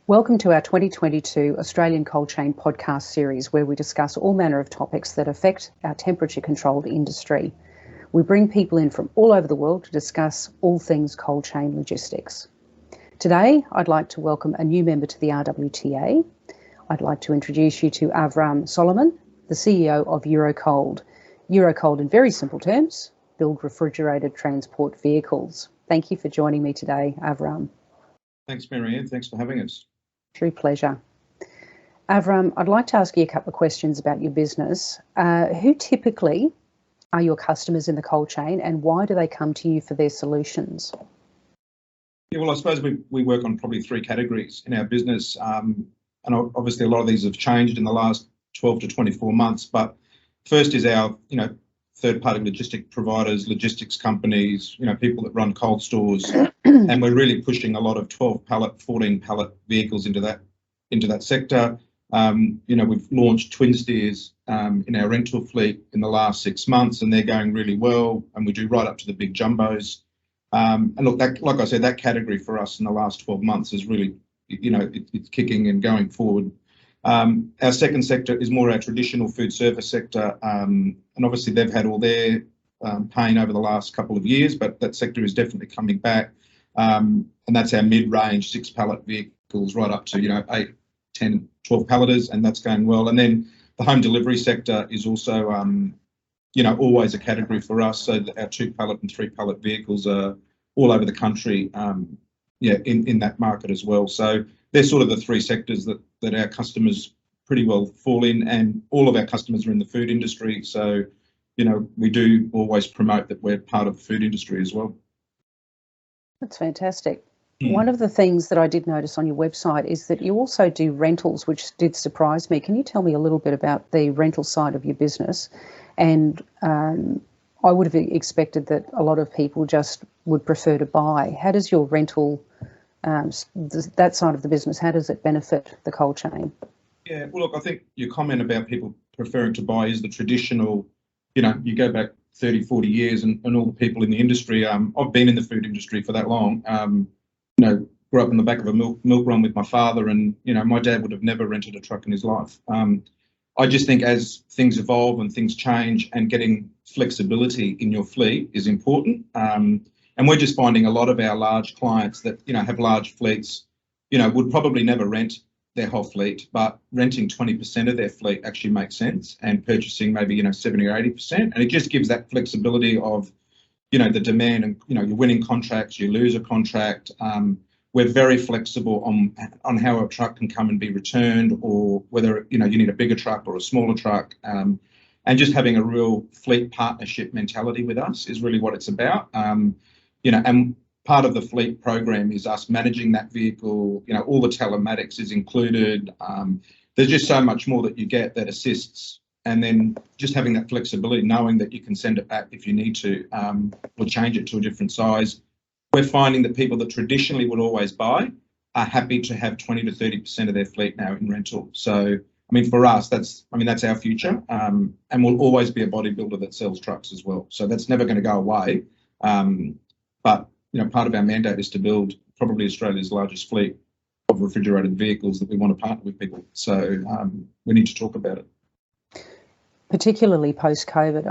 Welcome to our 2022 Australian Cold Chain podcast series, where we discuss all manner of topics that affect our temperature-controlled industry. We bring people in from all over the world to discuss all things cold chain logistics. Today, I'd like to welcome a new member to the RWTA. I'd like to introduce you to Avraam Soloman, the CEO of Eurocold. Eurocold, in very simple terms, build refrigerated transport vehicles. Thank you for joining me today, Avraam. Thanks, Marianne. Thanks for having us. True pleasure. Avraam, I'd like to ask you a couple of questions about your business. Who typically are your customers in the cold chain, and why do they come to you for their solutions? Yeah, well, I suppose we work on probably three categories in our business, and obviously a lot of these have changed in the last 12 to 24 months. But first is our, third-party logistic providers, logistics companies, people that run cold stores, and we're really pushing a lot of 12 pallet, 14 pallet vehicles into that sector. We've launched twin steers in our rental fleet in the last 6 months, and they're going really well. And we do right up to the big jumbos. And look, like I said, that category for us in the last 12 months is really, it's kicking and going forward. Our second sector is more our traditional food service sector, and obviously they've had all their pain over the last couple of years, but that sector is definitely coming back, and that's our mid-range 6 pallet vehicles right up to 8, 10, 12 palleters, and that's going well. And then the home delivery sector is also always a category for us, so that our 2 pallet and 3 pallet vehicles are all over the country, in that market as well. So they're sort of the three sectors that our customers pretty well fall in, and all of our customers are in the food industry. So, we do always promote that we're part of the food industry as well. That's fantastic. One of the things that I did notice on your website is that you also do rentals, which did surprise me. Can you tell me a little bit about the rental side of your business? And I would have expected that a lot of people just would prefer to buy. How does your rental, that side of the business, how does it benefit the cold chain? Yeah, well, look, I think your comment about people preferring to buy is the traditional, you go back 30, 40 years and all the people in the industry. I've been in the food industry for that long. Grew up in the back of a milk run with my father, and, my dad would have never rented a truck in his life. I just think as things evolve and things change, and getting flexibility in your fleet is important. And we're just finding a lot of our large clients that, have large fleets, would probably never rent their whole fleet, but renting 20% of their fleet actually makes sense, and purchasing maybe, 70 or 80%. And it just gives that flexibility of, the demand, and, you're winning contracts, you lose a contract. We're very flexible on how a truck can come and be returned, or whether, you need a bigger truck or a smaller truck. And just having a real fleet partnership mentality with us is really what it's about. And part of the fleet program is us managing that vehicle. All the telematics is included. There's just so much more that you get that assists. And then just having that flexibility, knowing that you can send it back if you need to, or change it to a different size. We're finding that people that traditionally would always buy are happy to have 20 to 30% of their fleet now in rental. So, for us, that's our future. And we'll always be a bodybuilder that sells trucks as well. So that's never going to go away. But, part of our mandate is to build probably Australia's largest fleet of refrigerated vehicles that we want to partner with people. So we need to talk about it. Particularly post-COVID,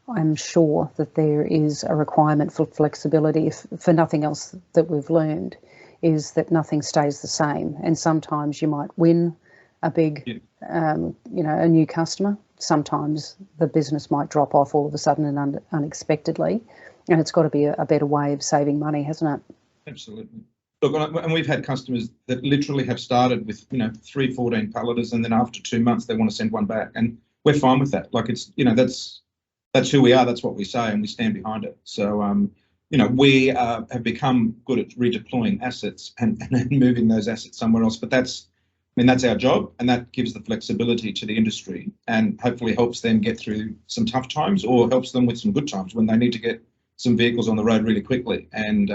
I'm sure that there is a requirement for flexibility. If for nothing else that we've learned is that nothing stays the same. And sometimes you might win a big, a new customer. Sometimes the business might drop off all of a sudden and unexpectedly. And it's got to be a better way of saving money, hasn't it? Absolutely. Look, and we've had customers that literally have started with, 3 14 palleters, and then after 2 months they want to send one back. And we're fine with that. Like, it's, that's who we are. That's what we say, and we stand behind it. So, we have become good at redeploying assets and moving those assets somewhere else. But that's our job, and that gives the flexibility to the industry, and hopefully helps them get through some tough times, or helps them with some good times when they need to get some vehicles on the road really quickly. And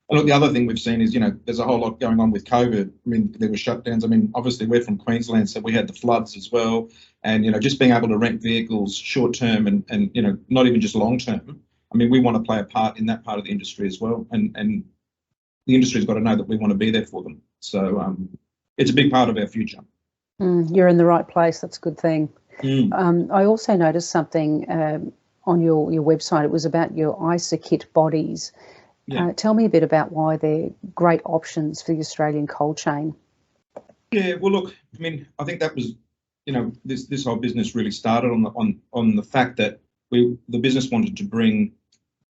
look, the other thing we've seen is, there's a whole lot going on with COVID. There were shutdowns. Obviously we're from Queensland, so we had the floods as well. And, just being able to rent vehicles short term and not even just long term. We want to play a part in that part of the industry as well. And the industry's got to know that we want to be there for them. So, it's a big part of our future. You're in the right place. That's a good thing. Mm. I also noticed something on your website. It was about your ISA kit bodies. Yeah. Tell me a bit about why they're great options for the Australian cold chain. Yeah, well, look, I mean, I think that was, you know, this whole business really started on the fact that the business wanted to bring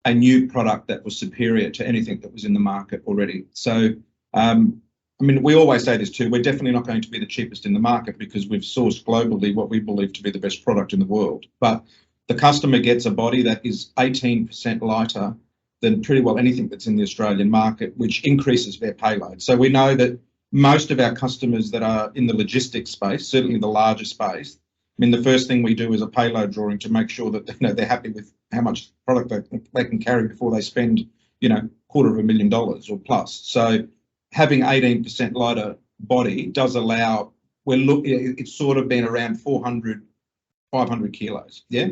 a new product that was superior to anything that was in the market already. So, I mean, we always say this too, we're definitely not going to be the cheapest in the market because we've sourced globally what we believe to be the best product in the world. But the customer gets a body that is 18% lighter than pretty well anything that's in the Australian market, which increases their payload. So we know that most of our customers that are in the logistics space, certainly the larger space, I mean, the first thing we do is a payload drawing to make sure that, you know, they're happy with how much product they can carry before they spend, you know, $250,000 or plus. So having 18% lighter body does allow, it's sort of been around 400, 500 kilos, yeah,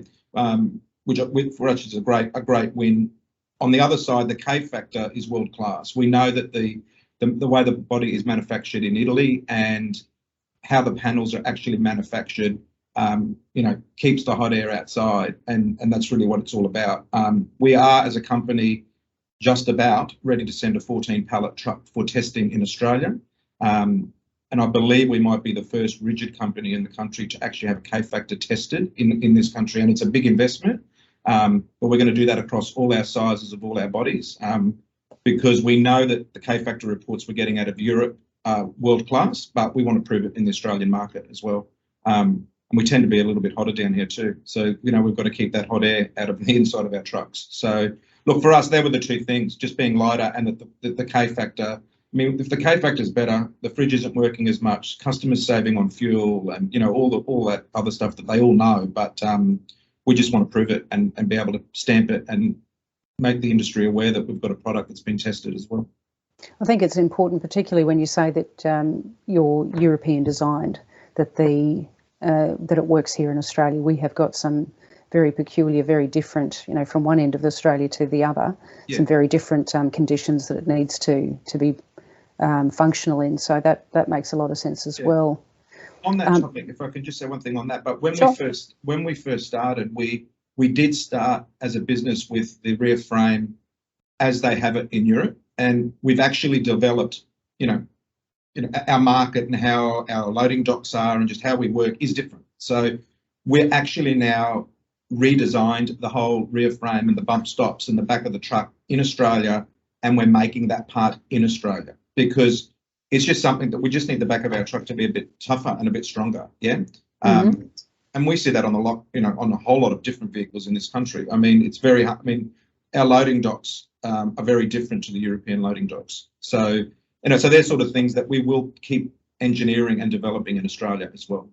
which for us is a great win. On the other side, the K factor is world class. We know that the way the body is manufactured in Italy and how the panels are actually manufactured, you know, keeps the hot air outside, and that's really what it's all about. We are, as a company, just about ready to send a 14 pallet truck for testing in Australia. And I believe we might be the first rigid company in the country to actually have a K factor tested in this country, and it's a big investment. But we're going to do that across all our sizes of all our bodies, because we know that the K factor reports we're getting out of Europe are world class, but we want to prove it in the Australian market as well. And we tend to be a little bit hotter down here too. So, you know, we've got to keep that hot air out of the inside of our trucks. So look, for us, there were the two things, just being lighter and the K factor. I mean, if the K factor is better, the fridge isn't working as much, customers saving on fuel and, you know, all that other stuff that they all know. But we just want to prove it and be able to stamp it and make the industry aware that we've got a product that's been tested as well. I think it's important, particularly when you say that you're European designed, that that it works here in Australia. We have got some very peculiar, very different, you know, from one end of Australia to the other, some very different conditions that it needs to be functional in. So that makes a lot of sense as well. On that topic, if I could just say one thing on that, but when we first started, we did start as a business with the rear frame as they have it in Europe, and we've actually developed, you know, our market and how our loading docks are and just how we work is different. So we're actually now redesigned the whole rear frame and the bump stops and the back of the truck in Australia, and we're making that part in Australia because it's just something that we just need the back of our truck to be a bit tougher and a bit stronger. Yeah. And we see that on on a whole lot of different vehicles in this country. I mean, it's very hard. I mean, our loading docks are very different to the European loading docks. So, you know, so they're sort of things that we will keep engineering and developing in Australia as well.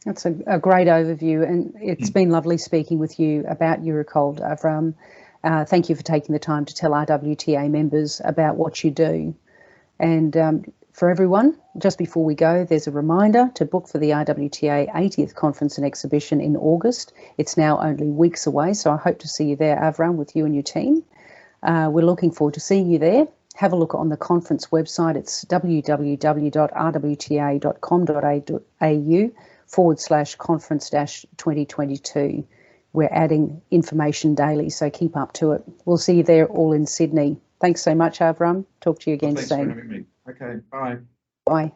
That's a great overview, and it's been lovely speaking with you about Eurocold, Avraam. Thank you for taking the time to tell RWTA members about what you do. And for everyone, just before we go, there's a reminder to book for the RWTA 80th Conference and Exhibition in August. It's now only weeks away, so I hope to see you there, Avraam, with you and your team. We're looking forward to seeing you there. Have a look on the conference website. It's www.rwta.com.au/conference-2022. We're adding information daily, so keep up to it. We'll see you there all in Sydney. Thanks so much, Avraam. Talk to you again soon. Thanks for having me. Okay, bye. Bye.